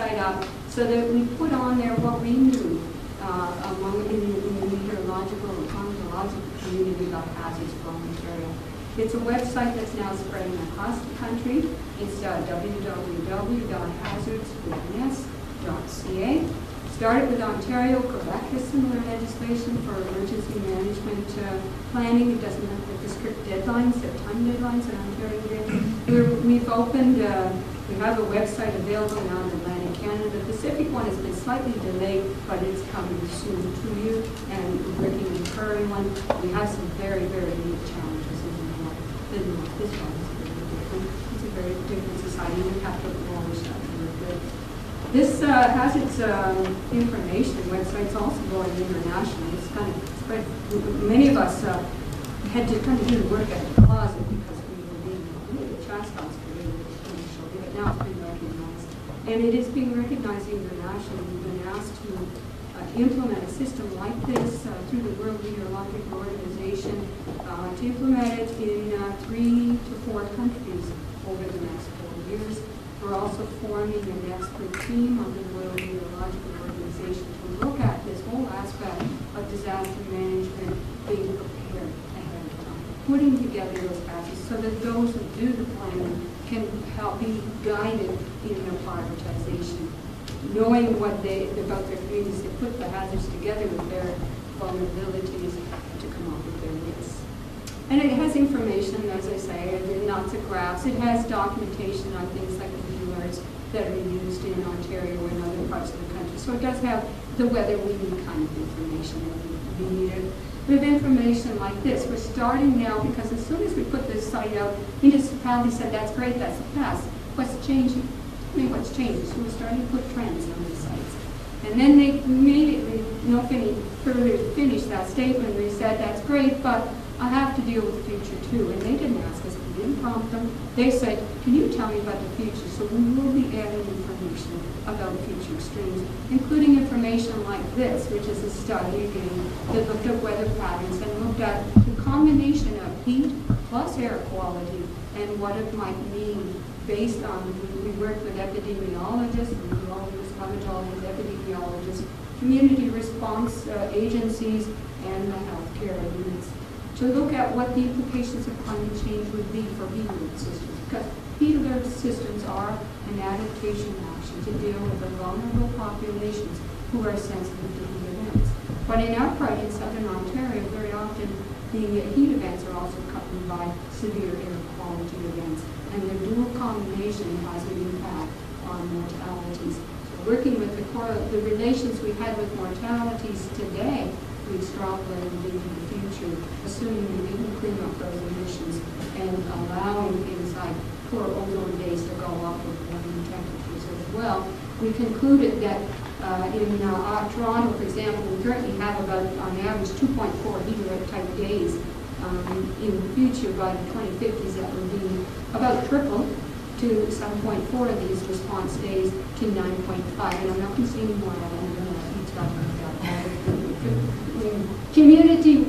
website up so that we put on there what we knew among in the meteorological and climatological community about hazards from Ontario. It's a website that's now spreading across the country. It's www.hazards.ca. Started with Ontario. Quebec has similar legislation for emergency management planning. It doesn't have the strict deadlines, the time deadlines that Ontario did. We've opened, we have a website available now in Atlantic Canada. The Pacific one has been slightly delayed, but it's coming soon to you, and we're working on the current one. We have some very, very unique challenges in the north. The north, this one is very different. It's a very different society. We have to acknowledge that. This hazards information website is also going internationally. It's kind of spread. Many of us had to kind of do the work at the closet because we were being really chastised for doing it initially, but now it's been recognized. And it is being recognized internationally. We've been asked to implement a system like this through the World Meteorological Organization, to implement it in 3 to 4 countries over the next 4 years. We're also forming an expert team under the World Meteorological Organization to look at this whole aspect of disaster management, being prepared ahead of time, putting together those hazards so that those who do the planning can help be guided in their prioritization, knowing what about their communities. They put the hazards together with their vulnerabilities to come up with their lists. And it has information, as I say, lots of graphs. It has documentation on things like alerts that are used in Ontario and other parts of the country. So it does have the weather we need kind of information that we needed. We have information like this. We're starting now because as soon as we put this site out, municipalities said, that's great, that's a pass. What's changing? I mean, what's changing? So we're starting to put trends on these sites. And then they immediately, further finished that statement. They said, that's great, but I have to deal with the future too. And they didn't ask us, we didn't prompt them. They said, can you tell me about the future? So we will be adding information about future extremes, including information like this, which is a study again that looked at weather patterns and looked at the combination of heat plus air quality and what it might mean based on, we worked with epidemiologists, meteorologists, climatologists, epidemiologists, community response agencies, and the healthcare units, to look at what the implications of climate change would be for heat alert systems. Because heat alert systems are an adaptation action to deal with the vulnerable populations who are sensitive to heat events. But in our part in southern Ontario, very often the heat events are also accompanied by severe air quality events. And the dual combination has an impact on mortalities. So working with the relations we had with mortalities today, we extrapolated into the future, assuming we didn't clean up those emissions and allowing things like poor ozone days to go up with warming temperatures as well. We concluded that in Toronto, for example, we currently have about, on average, 2.4 heat alert type days. In the future, by the 2050s, that will be about triple to 7.4 of these response days to 9.5. And I'm not going to say any more. I'm going to keep talking about community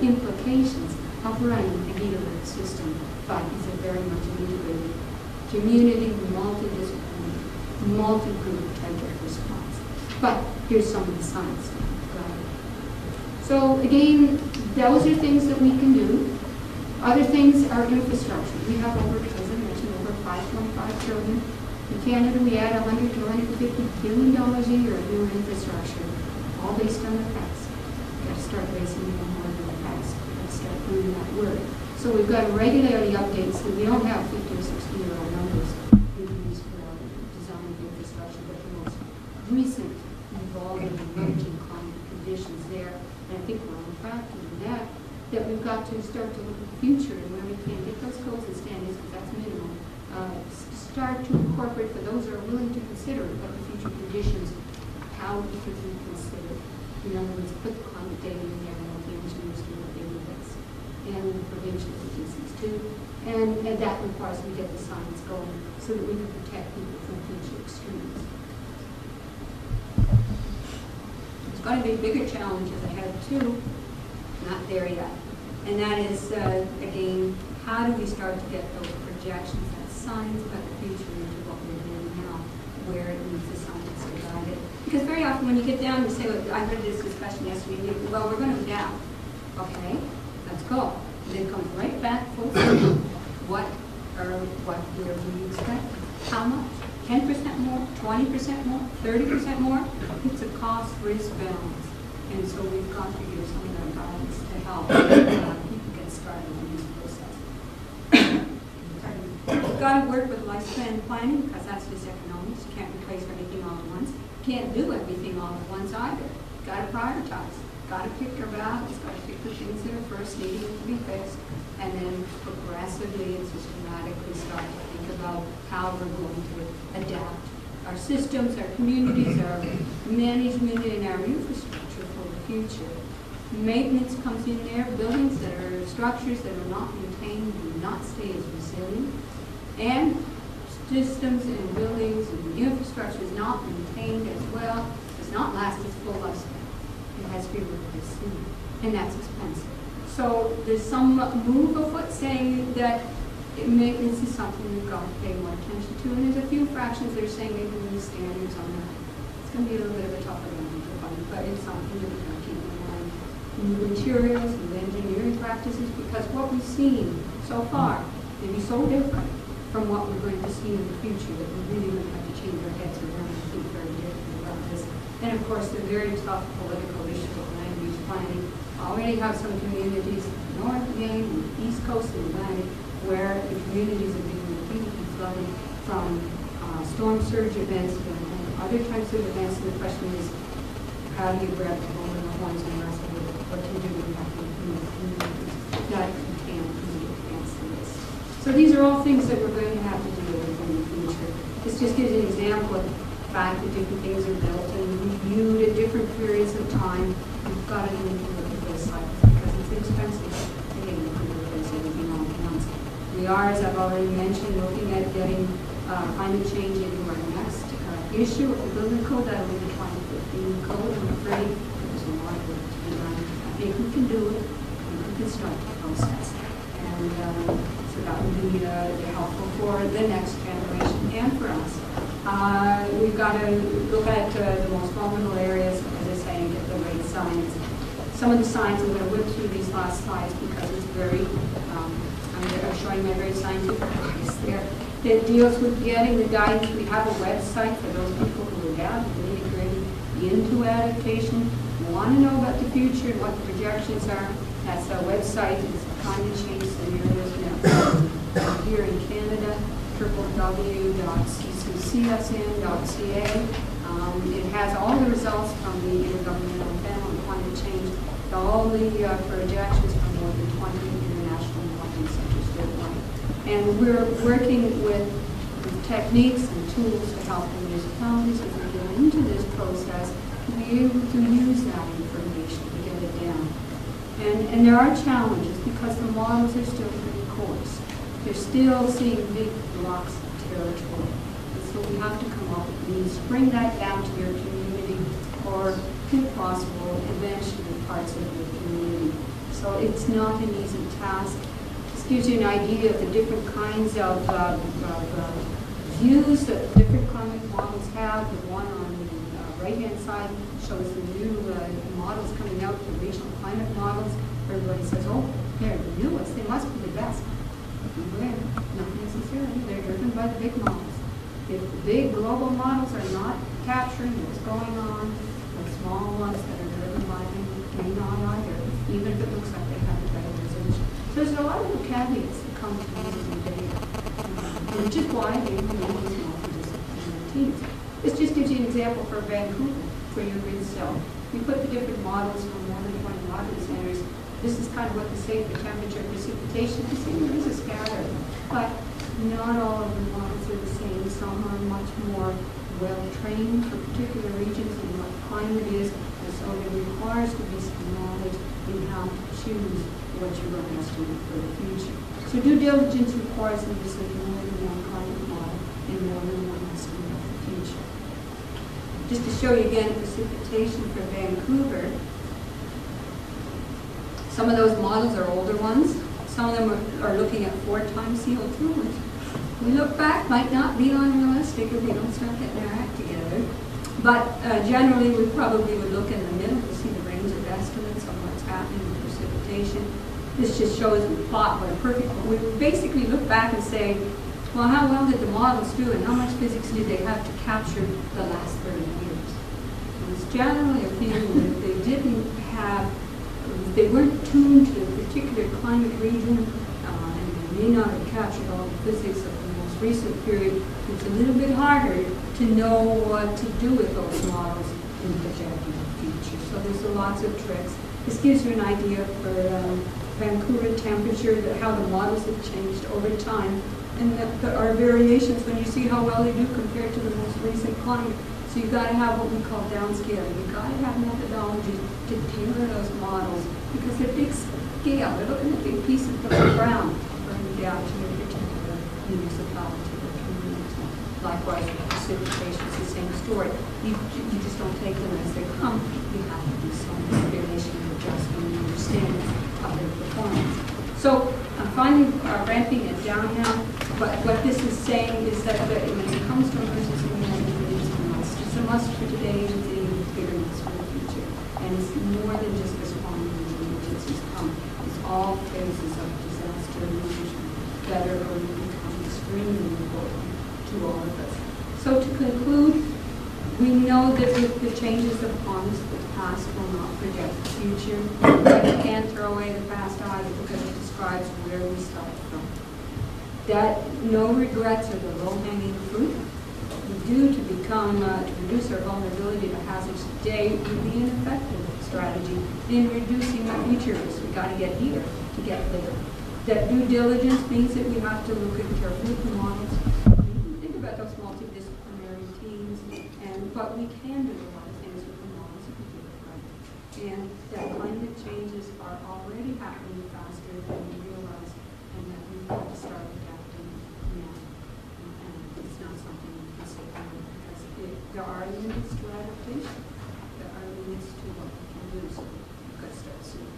implications of running a heat alert system, but it's a very much integrated community, multidisciplinary, multi-group type of response. But here's some of the science. So again, those are things that we can do. Other things are infrastructure. We have over, as I mentioned, over $5.5 trillion. In Canada, we add $100 to $150 billion a year of new infrastructure, all based on the past. We've got to start raising more on the past. We've got to start doing that work. So we've got to regularly update, so we don't have 50 or 60-year-old numbers we use for design of infrastructure, but the most recent evolving emerging climate conditions there. And I think we're on track to do that, that we've got to start to look at the future and where we can get those goals and standards, because that's minimum. Start to incorporate, for those who are willing to consider what the future conditions, how we could be considered. In other words, put the climate data in there and let the engineers do what they do best. And the prevention agencies too. And that requires we get the science going so that we can protect people from future extremes. There's going to be bigger challenges ahead too, not there yet. And that is, again, how do we start to get those projections, that science about the future into what we're doing now, where it needs the science stuff, when you get down, you say, well, I heard this discussion yesterday, and you go, well, we're going to adapt. Okay, let's go. And then it comes right back full circle. What were we expecting? How much? 10% more, 20% more, 30% more? It's a cost-risk balance. And so we've got to use some of that guidance to help people get started on this process. You've got to work with lifespan planning because that's just economics. You can't replace everything all at once. You can't do everything all at once either. You've got to prioritize. Got to pick your battles. Got to pick the things that are first needing to be fixed, and then progressively and systematically start to think about how we're going to adapt our systems, our communities, our management, and our infrastructure for the future. Maintenance comes in there. Buildings that are structures that are not maintained do not stay as resilient. And systems and buildings and infrastructure is not maintained as well, does not last its full lifespan. It has to be replaced soon, and that's expensive. So there's some move afoot saying that maintenance is something we've got to pay more attention to, and there's a few fractions that are saying maybe we need standards on that. It's going to be a little bit of a tougher one to find, but it's something that we're going to keep in mind. New materials, new engineering practices, because what we've seen so far may be so different from what we're going to see in the future that we're really going to have to change our heads around and think very differently about this. And of course, the very tough political issue of land use planning. Already have some communities north again, the east coast and Atlantic, where the communities are being repeatedly flooded from storm surge events and other types of events. And the question is, how do you grab the bull in the horns and ask what to do with that communities that you can't really advance this? So these are all things that we're going to have to deal with in the future. This just gives an example of the fact that different things are built and reviewed at different periods of time. We've got to look at those cycles because it's expensive. Again, you can replace everything all at once. We are, as I've already mentioned, looking at getting climate change into our next issue of the building code. That'll be the 2015 code. I'm afraid there's a lot of work to be done. I think we can do it. We can start the process. And so that would be helpful for the next generation and for us. We've got to look at the most vulnerable areas, as I say, and get the right science. Some of the science, I'm going to whip through these last slides because it's very, I'm showing my very scientific bias there. That deals with getting the guidance. We have a website for those people who are down, really great into adaptation, want to know about the future and what the projections are. That's our website. It's Climate Change Scenarios Network here in Canada, www.cccSN.ca. It has all the results from the Intergovernmental Panel on Climate Change, all the projections from more than 20 international modeling centers worldwide. And we're working with techniques and tools to help municipalities as we get into this process to be able to use that information to get it down. And there are challenges because the models are still pretty coarse. They're still seeing big blocks of territory. And so we have to come up with means to bring that down to your community or, if possible, eventually parts of your community. So it's not an easy task. This gives you an idea of the different kinds of views that different climate models have. The one on the right-hand side shows the new models coming out, the regional climate models. Everybody says, oh, they're the newest, they must be the best. Beware, not necessarily. They're driven by the big models. If the big global models are not capturing what's going on, the small ones that are driven by them may not either, even if it looks like they have a better resolution. So there's a lot of caveats that come to using data, which is why they need these multidisciplinary teams. This just gives you an example for Vancouver, for your grid cell. We put the different models from more than 20 modeling centers. This is kind of what they say, the temperature, precipitation. You see there is a scatter, but not all of the models are the same. Some are much more well-trained for particular regions and what climate is, and so it requires to be some knowledge in how to choose what you're going to estimate for the future. So due diligence requires them to say more than one climate model and more than one estimate of the future. Just to show you again precipitation for Vancouver, some of those models are older ones. Some of them are looking at 4 times CO2, which we look back might not be unrealistic if we don't start getting our act together. But Generally, we probably would look in the middle to see the range of estimates on what's happening with precipitation. This just shows we plot what a perfect, we basically look back and say, well, how well did the models do and how much physics did they have to capture the last 30 years? And it's generally a feeling that they didn't have, they weren't tuned to a particular climate region, and they may not have captured all the physics of the most recent period. It's a little bit harder to know what to do with those models in projecting the future. So there's lots of tricks. This gives you an idea for Vancouver temperature, how the models have changed over time, and that there are variations when you see how well they do compared to the most recent climate. So you've got to have what we call downscaling. You've got to have methodology to tailor those models because they're big scale. They're looking at big pieces of the ground bringing down to a particular municipality or community. Likewise, with precipitation, it's the same story. You just don't take them as they come. You have to do some variation and adjustment and understanding of their performance. So I'm finally ramping it down now. But what this is saying is that when it comes to emergency management, it's a must for today and it's bigger must for the future. And it's more than just responding when emergencies come. It's all phases of disaster management that are going to become extremely important to all of us. So to conclude, we know that with the changes upon us, the past will not project the future. We can't throw away the past either because it describes where we started from. That no regrets are the low-hanging fruit. What we do to reduce our vulnerability to hazards today would be an effective strategy in reducing the future risks. We've got to get here to get there. That due diligence means that we have to look at carefully at the models. We think about those multidisciplinary teams, but we can do a lot of things with the models if we do it right. And that climate changes are already happening faster than we realize, and that we've got to start adapting now. And it's not something we can say because there are limits to adaptation. There are limits to what we can do, so we've got to start soon.